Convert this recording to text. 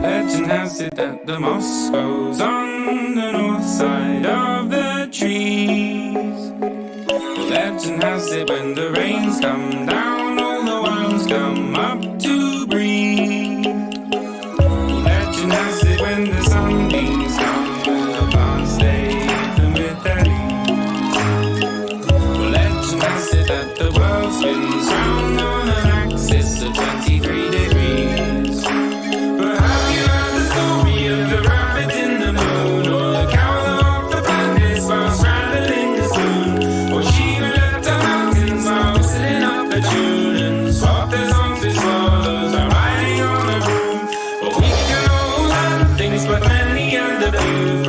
Legend has it that the moss grows on the north side of the trees. Well, legend has it when the rains come down, all the worms come up to breathe. Well, legend has it when the sunbeams come, the plants stay open with their leaves. Well, legend has it that the world spins round on an axis of 23 degrees. But have you heard the story of the rabbit in the moon, or the cow that walked the planets while straddling the spoon, or she who left the mountains while whistling up a tune and swapped their songs with swallows while riding on a broom? Well, we can know all the things, but many other few